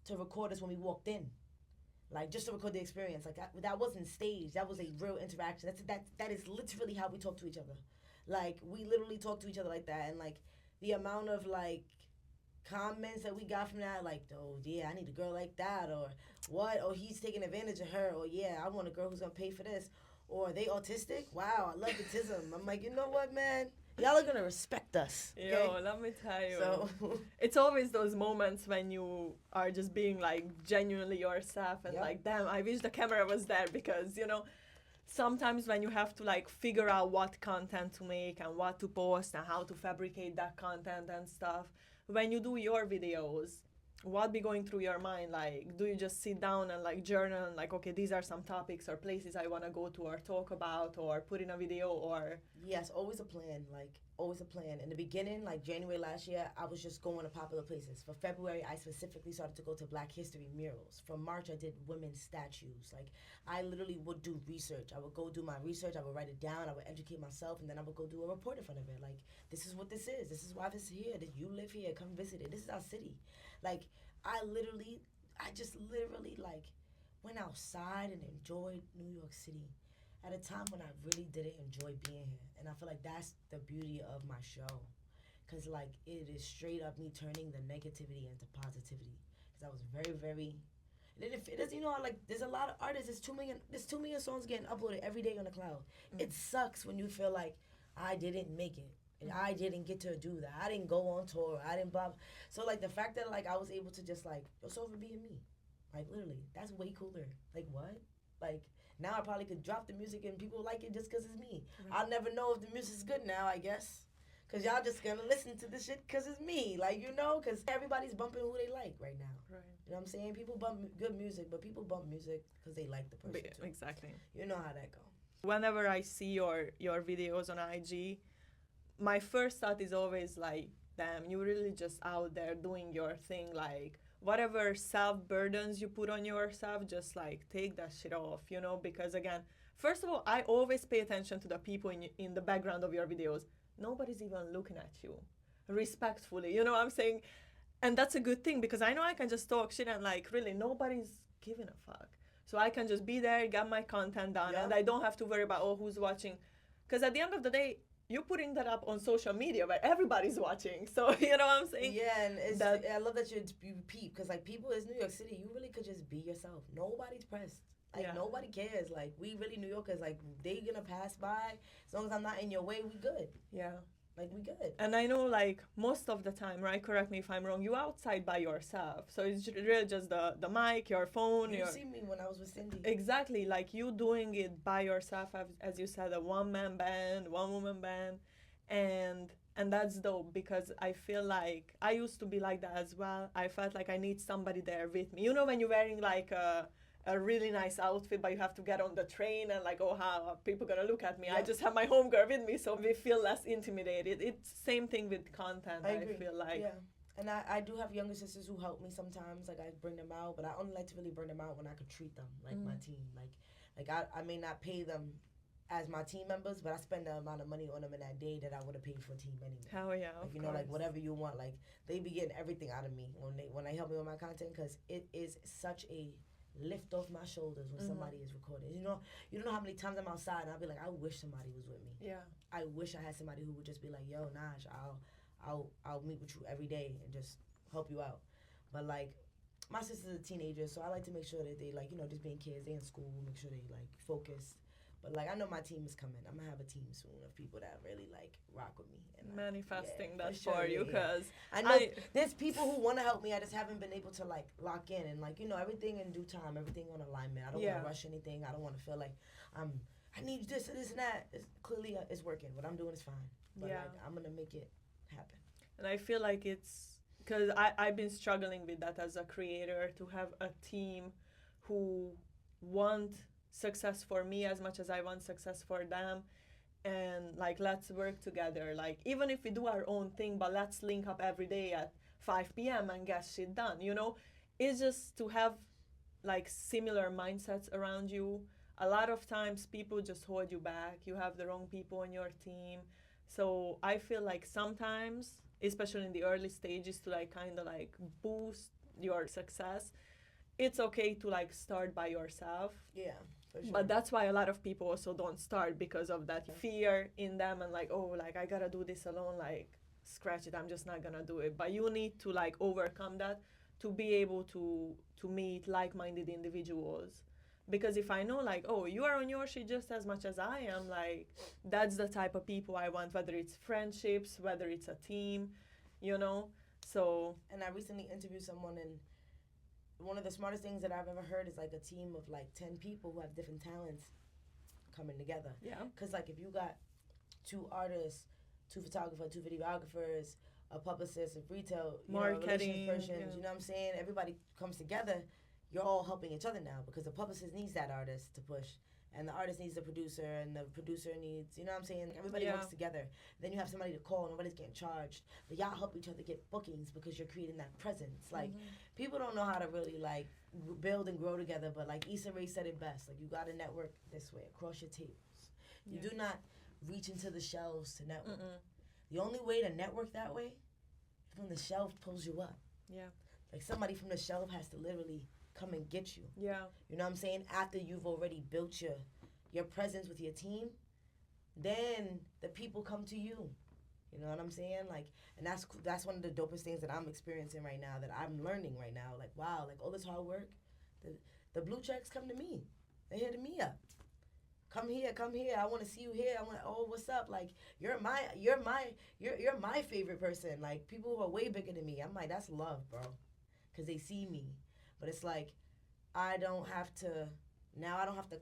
Speaker 2: to record us when we walked in, like, just to record the experience. Like, that wasn't staged. That was a real interaction. That is literally how we talk to each other. Like, we literally talk to each other like that. And like, the amount of like comments that we got from that, like, oh yeah, I need a girl like that, or what, oh, he's taking advantage of her, or yeah, I want a girl who's gonna pay for this, or are they autistic? Wow, I love autism. I'm like, you know what, man? Y'all are gonna respect us. Okay?
Speaker 1: Yo, let me tell you.
Speaker 2: So
Speaker 1: it's always those moments when you are just being like genuinely yourself, and like, damn, I wish the camera was there, because, you know, sometimes when you have to like figure out what content to make and what to post and how to fabricate that content and stuff, when you do your videos, what be going through your mind? Like, do you just sit down and like journal and like, okay, these are some topics or places I want to go to or talk about or put in a video? Or
Speaker 2: yes, always a plan. Like, always a plan. In the beginning, like January last year, I was just going to popular places. For February, I specifically started to go to Black History murals. For March, I did women's statues. Like, I literally would do research. I would go do my research. I would write it down. I would educate myself, and then I would go do a report in front of it. Like, this is what this is. This is why this is here. You live here. Come visit it. This is our city. Like, I just literally, like, went outside and enjoyed New York City at a time when I really didn't enjoy being here. And I feel like that's the beauty of my show. Because, like, it is straight up me turning the negativity into positivity. Because I was very, very... It is, you know, like, there's a lot of artists. There's 2 million songs getting uploaded every day on the cloud. It sucks when you feel like, I didn't make it. And I didn't get to do that. I didn't go on tour. I didn't blah. So, like, the fact that, like, I was able to just, like, it's over being me. Like, literally. That's way cooler. Like, what? Like, now I probably could drop the music and people like it just because it's me. Right. I'll never know if the music's good now, I guess. Because y'all just going to listen to this shit because it's me. Like, you know, because everybody's bumping who they like right now.
Speaker 1: Right.
Speaker 2: You know what I'm saying? People bump good music, but people bump music because they like the person, too.
Speaker 1: Exactly.
Speaker 2: You know how that goes.
Speaker 1: Whenever I see your videos on IG, my first thought is always like, damn, you're really just out there doing your thing. Like, whatever self-burdens you put on yourself, just like take that shit off, you know? Because again, first of all, I always pay attention to the people in the background of your videos. Nobody's even looking at you respectfully, you know what I'm saying? And that's a good thing, because I know I can just talk shit and like, really, nobody's giving a fuck. So I can just be there, get my content done, and I don't have to worry about, oh, who's watching. Because at the end of the day, you're putting that up on social media where everybody's watching. So, you know what I'm saying?
Speaker 2: Yeah, and I love that you peep, because, like, people, it's New York City. You really could just be yourself. Nobody's pressed. Like, nobody cares. Like, we really New Yorkers, like, they gonna pass by. As long as I'm not in your way, we good.
Speaker 1: Yeah.
Speaker 2: Like, we good.
Speaker 1: And I know, like, most of the time, right? Correct me if I'm wrong. You outside by yourself, so it's really just the mic, your phone.
Speaker 2: You see me when I was with Cindy.
Speaker 1: Exactly, like you doing it by yourself, as you said, a one-man band, one-woman band, and that's dope because I feel like I used to be like that as well. I felt like I need somebody there with me. You know, when you're wearing like a really nice outfit, but you have to get on the train and like, oh, how are people gonna look at me? I just have my homegirl with me, so we feel less intimidated. It's same thing with content. I feel like.
Speaker 2: Yeah. And I do have younger sisters who help me sometimes. Like, I bring them out, but I only like to really bring them out when I could treat them like my team. Like I may not pay them as my team members, but I spend the amount of money on them in that day that I would have paid for a team anyway.
Speaker 1: Hell yeah,
Speaker 2: like, you know, like whatever you want. Like, they be getting everything out of me when they help me with my content, because it is such a lift off my shoulders when somebody is recording. You know, you don't know how many times I'm outside and I'll be like, I wish somebody was with me.
Speaker 1: Yeah.
Speaker 2: I wish I had somebody who would just be like, yo, Naj, I'll meet with you every day and just help you out. But like, my sister's a teenager, so I like to make sure that they, like, you know, just being kids, they in school, make sure they like focused. But like, I know my team is coming. I'm gonna have a team soon of people that really like rock with me. And
Speaker 1: manifesting that for you, because
Speaker 2: I know there's people who want to help me. I just haven't been able to like lock in and like, you know, everything in due time, everything on alignment. I don't want to rush anything. I don't want to feel like I need this and this and that. Clearly it's working. What I'm doing is fine. But like, I'm gonna make it happen.
Speaker 1: And I feel like it's because I've been struggling with that as a creator, to have a team who want success for me as much as I want success for them, and like, let's work together, like, even if we do our own thing, but let's link up every day at 5 p.m. and get shit done, you know. It's just to have like similar mindsets around you. A lot of times people just hold you back. You have the wrong people on your team. So I feel like sometimes, especially in the early stages, to like kind of like boost your success, it's okay to like start by yourself.
Speaker 2: Yeah. Sure.
Speaker 1: But that's why a lot of people also don't start, because of that fear in them, and like, oh, like, I gotta do this alone, like, scratch it, I'm just not gonna do it. But you need to like overcome that to be able to meet like-minded individuals. Because if I know like, oh, you are on your shit just as much as I am, like, that's the type of people I want, whether it's friendships, whether it's a team, you know. So,
Speaker 2: and I recently interviewed someone, and one of the smartest things that I've ever heard is like a team of like 10 people who have different talents coming together.
Speaker 1: Yeah.
Speaker 2: Because like, if you got 2 artists, 2 photographers, 2 videographers, a publicist, a retail,
Speaker 1: marketing
Speaker 2: person, you know what I'm saying? Everybody comes together. You're all helping each other now, because the publicist needs that artist to push, and the artist needs the producer, and the producer needs, you know what I'm saying? Everybody works together. Then you have somebody to call, nobody's getting charged, but y'all help each other get bookings because you're creating that presence. Like, people don't know how to really like build and grow together, but like Issa Rae said it best, like, you gotta network this way, across your tables. You do not reach into the shelves to network. The only way to network that way is when the shelf pulls you up.
Speaker 1: Yeah.
Speaker 2: Like, somebody from the shelf has to literally come and get you.
Speaker 1: Yeah.
Speaker 2: You know what I'm saying? After you've already built your presence with your team, then the people come to you. You know what I'm saying? Like, and that's one of the dopest things that I'm experiencing right now, that I'm learning right now. Like, wow, like, all this hard work, the blue checks come to me. They hitting me up. Come here. I want to see you here. What's up? Like, you're my favorite person. Like, people who are way bigger than me. I'm like, that's love, bro. Because they see me. But it's like, I don't have to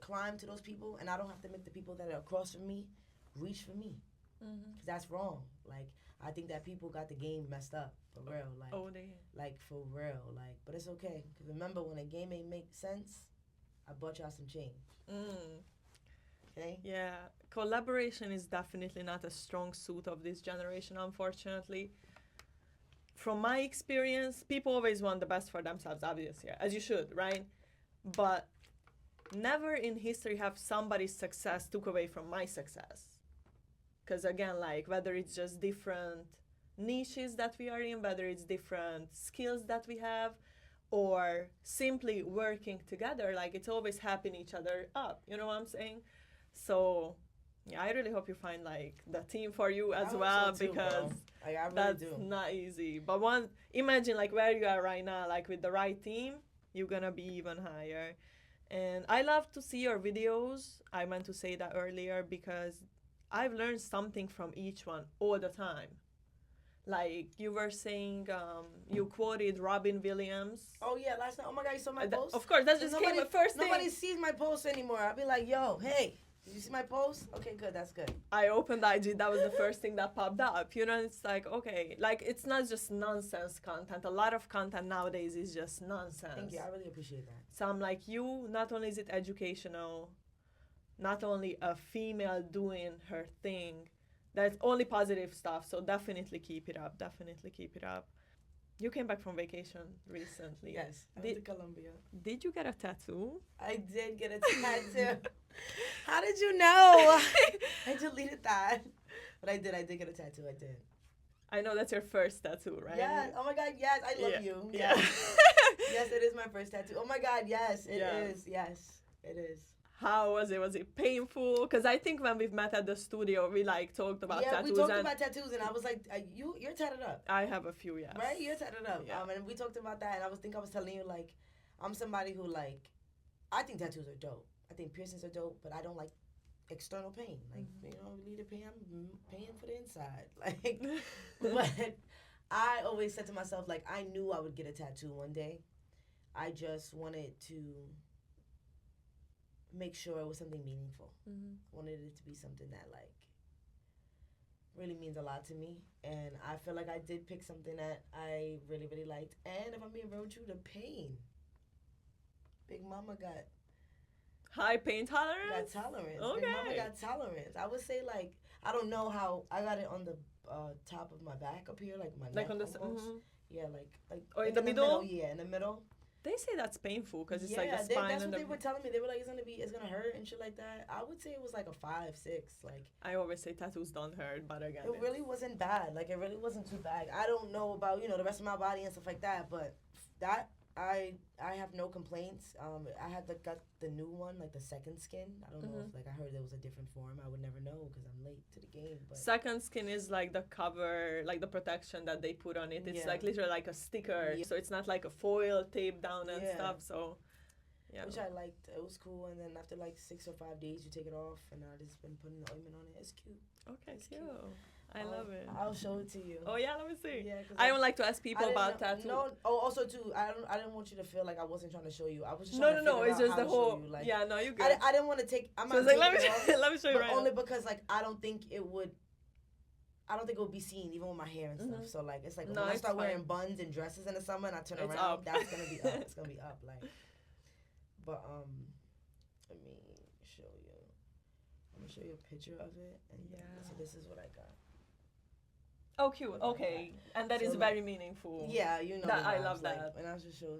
Speaker 2: climb to those people, and I don't have to make the people that are across from me reach for me. Because that's wrong. Like, I think that people got the game messed up, for real. Like, like, for real. Like, but it's okay. Because remember, when a game ain't make sense, I bought y'all some change. Okay?
Speaker 1: Yeah. Collaboration is definitely not a strong suit of this generation, unfortunately. From my experience, people always want the best for themselves, obviously, as you should, right? But never in history have somebody's success took away from my success. Because again, like, whether it's just different niches that we are in, whether it's different skills that we have, or simply working together, like, it's always helping each other up, you know what I'm saying? So, yeah, I really hope you find like the team for you as well, so too, because
Speaker 2: like, I really
Speaker 1: that's not easy. But imagine like where you are right now, like with the right team, you're gonna be even higher. And I love to see your videos. I meant to say that earlier, because I've learned something from each one all the time. Like you were saying, you quoted Robin Williams.
Speaker 2: Oh yeah, last night. Oh my God, you saw my post?
Speaker 1: Of course, that just came the first thing.
Speaker 2: Nobody sees my post anymore. I'll be like, yo, hey, did you see my post? Okay, good, that's good.
Speaker 1: I opened IG, that was the first thing that popped up. You know, it's like, okay, like it's not just nonsense content. A lot of content nowadays is just nonsense.
Speaker 2: Thank you, I really appreciate that.
Speaker 1: So I'm like, you, not only is it educational, not only a female doing her thing, that's only positive stuff. So definitely keep it up. Definitely keep it up. You came back from vacation recently.
Speaker 2: Yes, I went to Colombia.
Speaker 1: Did you get a tattoo?
Speaker 2: I did get a tattoo. How did you know? I deleted that. But I did get a tattoo. I did.
Speaker 1: I know that's your first tattoo, right?
Speaker 2: Yes. Oh my God, yes. I love you.
Speaker 1: Yeah.
Speaker 2: Yes, it is my first tattoo. Oh my God, yes, it is. Yes, it is.
Speaker 1: How was it? Was it painful? Because I think when we've met at the studio, we like talked about tattoos.
Speaker 2: Yeah, we talked about tattoos, and I was like, you're tatted up.
Speaker 1: I have a few, yes.
Speaker 2: Right? You're tatted up.
Speaker 1: Yeah.
Speaker 2: And we talked about that, and I was telling you, like, I'm somebody who, like, I think tattoos are dope. I think piercings are dope, but I don't like external pain. Like, you know, need to pay, I'm paying for the inside. Like, but I always said to myself, like, I knew I would get a tattoo one day. I just wanted to make sure it was something meaningful. Wanted it to be something that, like, really means a lot to me. And I feel like I did pick something that I really, really liked. And if I'm being real true, the pain. Big Mama got
Speaker 1: high pain tolerance?
Speaker 2: Got tolerance.
Speaker 1: Okay.
Speaker 2: Big Mama got tolerance. I would say, like, I don't know how, I got it on the top of my back up here, like my neck
Speaker 1: on the
Speaker 2: almost. Yeah, like
Speaker 1: or
Speaker 2: like
Speaker 1: in the middle?
Speaker 2: Yeah, in the middle.
Speaker 1: They say that's painful because it's like the spine.
Speaker 2: That's what they were telling me. They were like, it's gonna hurt and shit like that. I would say it was like a 5, 6. Like,
Speaker 1: I always say tattoos don't hurt, but again,
Speaker 2: it really wasn't bad. Like, it really wasn't too bad. I don't know about, you know, the rest of my body and stuff like that, but that I have no complaints. I had got the new one, like the second skin. I don't know if, like, I heard there was a different form. I would never know because I'm late to the game. But
Speaker 1: second skin is like the cover, like the protection that they put on it. It's like literally like a sticker, so it's not like a foil tape down and stuff. So yeah,
Speaker 2: which I liked. It was cool. And then after like 6 or 5 days, you take it off, and I just been putting the ointment on it. It's cute.
Speaker 1: Okay,
Speaker 2: it's
Speaker 1: cute. I love it.
Speaker 2: I'll show it to you.
Speaker 1: Oh yeah, let me see.
Speaker 2: Yeah,
Speaker 1: I don't like to ask people about tattoos.
Speaker 2: No. Oh, also too, I didn't want you to feel like I wasn't trying to show you. I was just
Speaker 1: no. It's just the whole. Like, yeah, no, you good.
Speaker 2: I didn't want to take. I'm
Speaker 1: so
Speaker 2: not.
Speaker 1: Like, let me show you right
Speaker 2: only
Speaker 1: now.
Speaker 2: because like I don't think it would be seen even with my hair and stuff. So like it's like when I start wearing buns and dresses in the summer and I turn around,
Speaker 1: up.
Speaker 2: that's gonna be up. It's gonna be up. Like, but let me show you. I'm gonna show you a picture of it. And so this is what I got.
Speaker 1: Oh, cute. Okay, and that is very meaningful.
Speaker 2: Yeah, you know.
Speaker 1: That I love that.
Speaker 2: Like, and I'll just show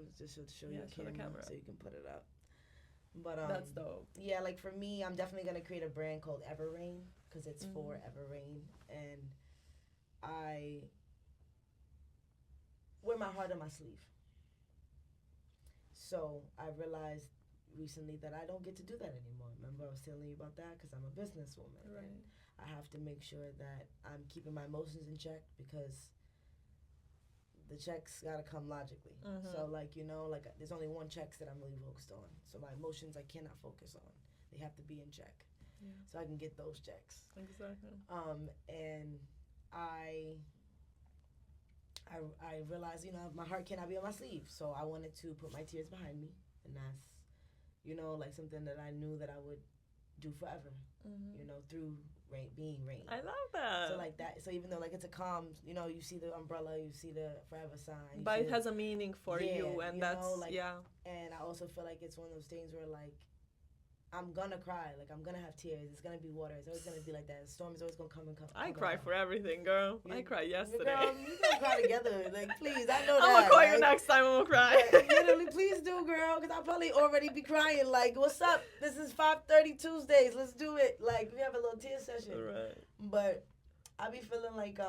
Speaker 2: you the camera so you can put it up. But
Speaker 1: that's dope.
Speaker 2: Yeah, like for me, I'm definitely gonna create a brand called Rayne because it's for Rayne, and I wear my heart on my sleeve. So I realized recently that I don't get to do that anymore. Remember I was telling you about that because I'm a businesswoman.
Speaker 1: Right.
Speaker 2: And I have to make sure that I'm keeping my emotions in check because the checks gotta come logically. So like, you know, like there's only one checks that I'm really focused on. So my emotions I cannot focus on. They have to be in check. Yeah. So I can get those checks.
Speaker 1: Exactly.
Speaker 2: And I realized, you know, my heart cannot be on my sleeve. So I wanted to put my tears behind me, and that's, you know, like something that I knew that I would do forever. You know, through being Rayne.
Speaker 1: I love that.
Speaker 2: So like that. So even though like it's a calm, you know, you see the umbrella, you see the forever sign.
Speaker 1: But it has a meaning for you, and that's
Speaker 2: know, like, And I also feel like it's one of those things where like I'm gonna cry, like I'm gonna have tears. It's gonna be water. It's always gonna be like that. The storm is always gonna come and come.
Speaker 1: I cry for everything, girl. I cried yesterday.
Speaker 2: Girl, we gonna cry together. Like, please, I know
Speaker 1: I'm
Speaker 2: that.
Speaker 1: gonna call you next time. I'm gonna cry.
Speaker 2: Literally, please do, girl, because I'll probably already be crying. Like, what's up? This is 5:30 Tuesdays. Let's do it. Like, we have a little tear session.
Speaker 1: Right.
Speaker 2: But I be feeling like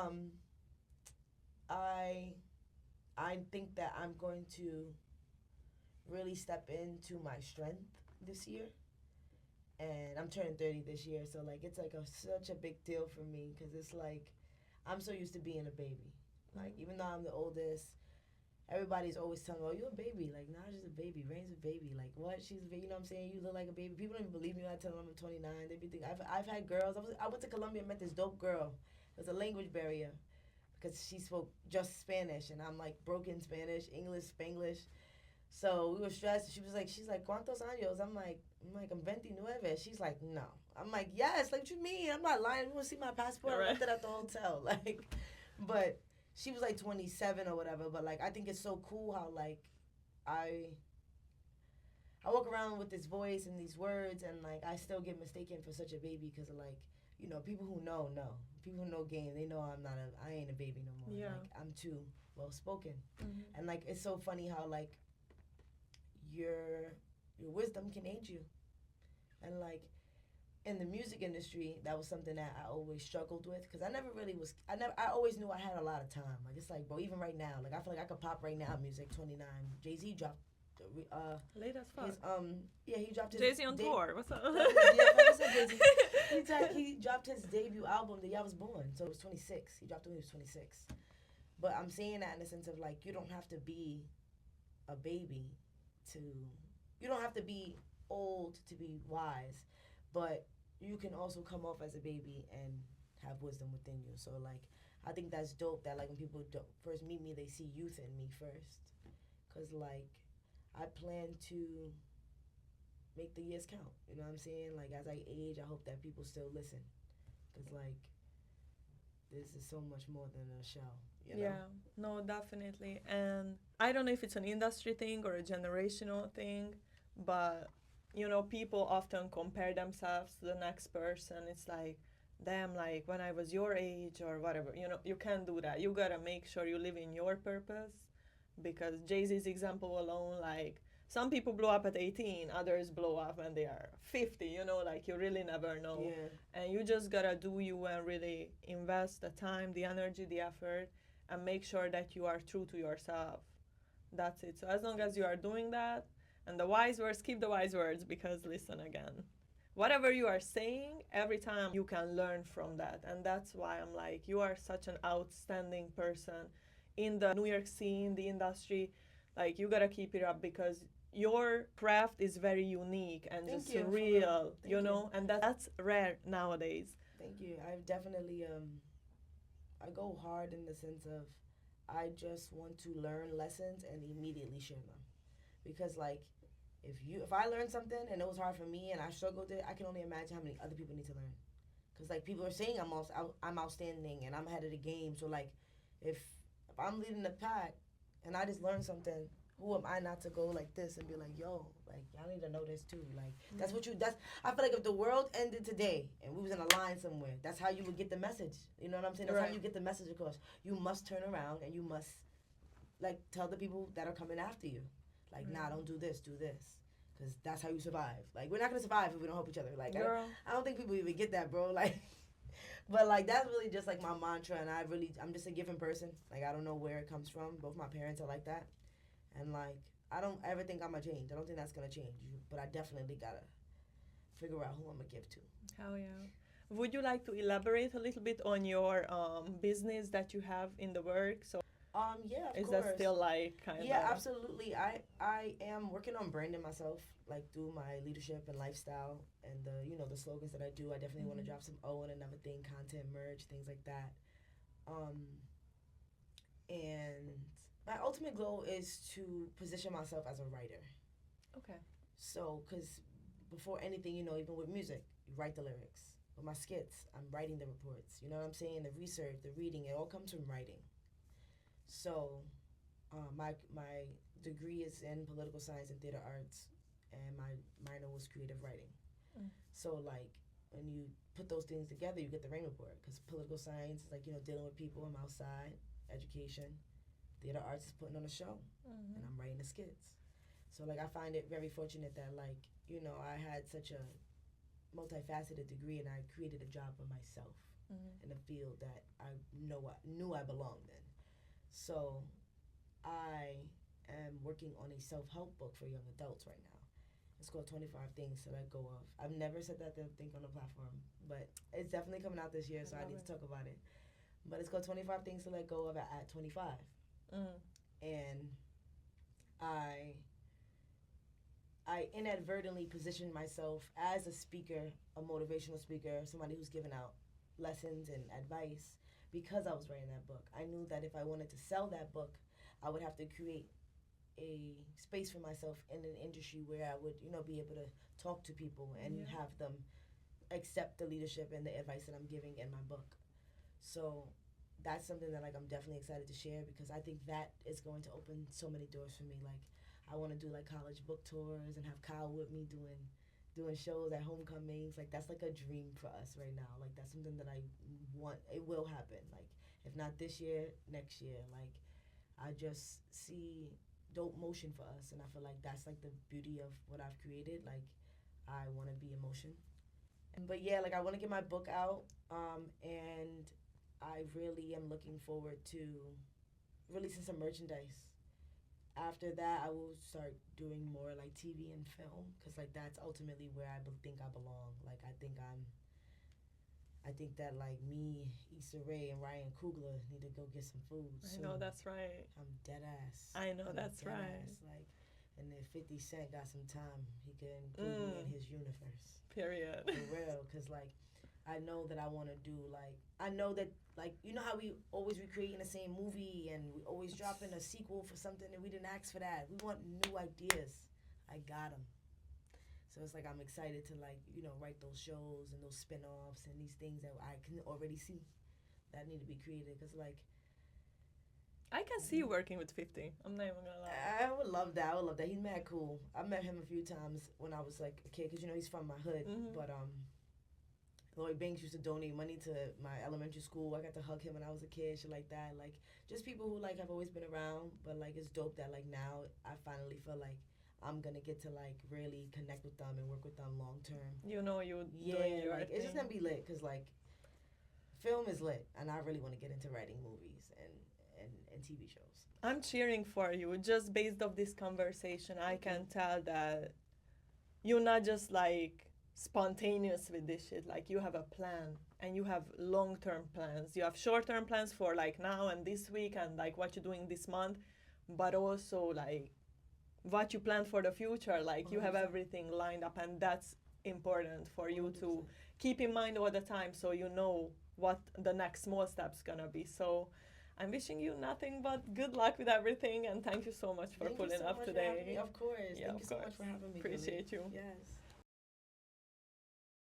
Speaker 2: I think that I'm going to really step into my strength this year. And I'm turning 30 this year, so like it's like such a big deal for me because it's like I'm so used to being a baby. Like even though I'm the oldest, everybody's always telling me, oh, you're a baby. Like, nah, she's a baby. Rayne's a baby. Like, what? She's a baby. You know what I'm saying? You look like a baby. People don't even believe me when I tell them I'm 29. They be thinking, I've had girls. I went to Colombia and met this dope girl. There's a language barrier because she spoke just Spanish, and I'm like broken Spanish, English, Spanglish. So we were stressed. She's like, ¿Cuántos años? I'm 29. She's like, no. I'm like, yes. Like, what you mean? I'm not lying. You want to see my passport? I left it at the hotel. Like, but she was like 27 or whatever. But like, I think it's so cool how like I walk around with this voice and these words, and like I still get mistaken for such a baby because of like, you know, people who know. People who know game, they know I ain't a baby no more.
Speaker 1: Yeah.
Speaker 2: Like, I'm too well spoken.
Speaker 1: Mm-hmm.
Speaker 2: And like, it's so funny how like your wisdom can age you. And like in the music industry, that was something that I always struggled with because I always knew I had a lot of time. Like, it's like, bro, even right now, like I feel like I could pop right now music 29. Jay-Z dropped
Speaker 1: late as fuck.
Speaker 2: He dropped his
Speaker 1: Jay-Z on tour. What's up?
Speaker 2: what's up, Jay-Z? He dropped his debut album the year I was born, so it was 26. He dropped it when he was 26. But I'm saying that in the sense of like, you don't have to be a baby you don't have to be old to be wise, but you can also come off as a baby and have wisdom within you. So like, I think that's dope that like when people first meet me, they see youth in me first, cause like I plan to make the years count. You know what I'm saying? Like, as I age, I hope that people still listen, cause like this is so much more than a shell. You know?
Speaker 1: Yeah, no, definitely. And I don't know if it's an industry thing or a generational thing, but you know, people often compare themselves to the next person. It's like, damn, like when I was your age or whatever. You know, you can't do that. You gotta make sure you live in your purpose, because Jay-Z's example alone, like some people blow up at 18, others blow up when they are 50. You know, like you really never know.
Speaker 2: Yeah.
Speaker 1: And you just gotta do you and really invest the time, the energy, the effort, and make sure that you are true to yourself. That's it. So as long as you are doing that, and the wise words, keep the wise words, because listen again. Whatever you are saying, every time you can learn from that. And that's why I'm like, you are such an outstanding person in the New York scene, the industry. Like, you gotta keep it up, because your craft is very unique and
Speaker 2: Thank
Speaker 1: just
Speaker 2: you,
Speaker 1: real,
Speaker 2: Thank
Speaker 1: you know, and that's rare nowadays.
Speaker 2: Thank you. I've definitely I go hard in the sense of I just want to learn lessons and immediately share them. Because like, if I learned something and it was hard for me and I struggled with it, I can only imagine how many other people need to learn. Cause like, people are saying I'm outstanding and I'm ahead of the game. So like, if I'm leading the pack and I just learned something, who am I not to go like this and be like, yo, like, y'all need to know this too. Like, that's I feel like if the world ended today and we was in a line somewhere, that's how you would get the message. You know what I'm saying? That's
Speaker 1: Right.
Speaker 2: how you get the message across. You must turn around and you must, like, tell the people that are coming after you. Like, nah, don't do this, do this. Because that's how you survive. Like, we're not going to survive if we don't help each other. Like,
Speaker 1: Girl.
Speaker 2: I don't think people even get that, bro. Like, but, like, that's really just, like, my mantra. And I'm just a giving person. Like, I don't know where it comes from. Both my parents are like that. And, like, I don't ever think I'm going to change. I don't think that's going to change. But I definitely got to figure out who I'm going to give to.
Speaker 1: Hell yeah. Would you like to elaborate a little bit on your business that you have in the work? So
Speaker 2: Yeah, of
Speaker 1: is
Speaker 2: course.
Speaker 1: that still like kind of?
Speaker 2: Yeah, absolutely. I am working on branding myself, like through my leadership and lifestyle and the slogans that I do. I definitely want to drop some O and another thing, content, merch, things like that. And my ultimate goal is to position myself as a writer.
Speaker 1: Okay.
Speaker 2: So, because before anything, even with music, you write the lyrics. With my skits, I'm writing the reports. You know what I'm saying? The research, the reading, it all comes from writing. So, my degree is in political science and theater arts, and my minor was creative writing. So, like, when you put those things together, you get the Rayne report. Because political science is like, dealing with people. I'm outside, education. Theater arts is putting on a show, and I'm writing the skits. So, like, I find it very fortunate that, like, I had such a multifaceted degree, and I created a job for myself in a field that I knew I belonged in. So, I am working on a self-help book for young adults right now. It's called 25 Things to Let Go Of. I've never said that thing on the platform, but it's definitely coming out this year, so I need to talk about it. But it's called 25 Things to Let Go Of at 25. and I I inadvertently positioned myself as a speaker, a motivational speaker, somebody who's given out lessons and advice because I was writing that book. I knew that if I wanted to sell that book, I would have to create a space for myself in an industry where I would, be able to talk to people and have them accept the leadership and the advice that I'm giving in my book. So that's something that I'm definitely excited to share because I think that is going to open so many doors for me. I want to do college book tours and have Kyle with me doing shows at homecomings. That's a dream for us right now. That's something that I want. It will happen. If not this year, next year. I just see dope motion for us, and I feel like that's the beauty of what I've created. I want to be in motion. But yeah, I want to get my book out, and I really am looking forward to releasing some merchandise. After that, I will start doing more TV and film because that's ultimately where I think I belong. I think that me, Issa Rae, and Ryan Coogler need to go get some food.
Speaker 1: I know that's right.
Speaker 2: I'm dead ass.
Speaker 1: I know that's right.
Speaker 2: And if 50 Cent got some time, he can include me in his universe.
Speaker 1: Period.
Speaker 2: For real, because I know that I want to do I know that you know how we always recreating the same movie and we always dropping a sequel for something and we didn't ask for that. We want new ideas. I got them. So it's I'm excited to write those shows and those spin-offs and these things that I can already see that need to be created because
Speaker 1: I can see you working with 50. I'm not even gonna lie.
Speaker 2: I would love that. He's mad cool. I met him a few times when I was a kid because he's from my hood. But Lloyd Banks used to donate money to my elementary school. I got to hug him when I was a kid, shit like that. Just people who have always been around. But it's dope that now I finally feel I'm gonna get to really connect with them and work with them long term.
Speaker 1: You're doing your
Speaker 2: it's
Speaker 1: thing.
Speaker 2: just gonna be lit because film is lit and I really want to get into writing movies and TV shows.
Speaker 1: I'm cheering for you. Just based off this conversation, I can tell that you're not just spontaneous with this shit. You have a plan and you have long-term plans. You have short-term plans for now and this week and what you're doing this month, but also what you plan for the future. You have everything lined up, and that's important for you
Speaker 2: 100%.
Speaker 1: to keep in mind all the time so you know what the next small step's gonna be. So I'm wishing you nothing but good luck with everything, and thank you so much for pulling up today.
Speaker 2: Of course.
Speaker 1: Yeah,
Speaker 2: thank you so much for having me.
Speaker 1: Appreciate you.
Speaker 2: Yes.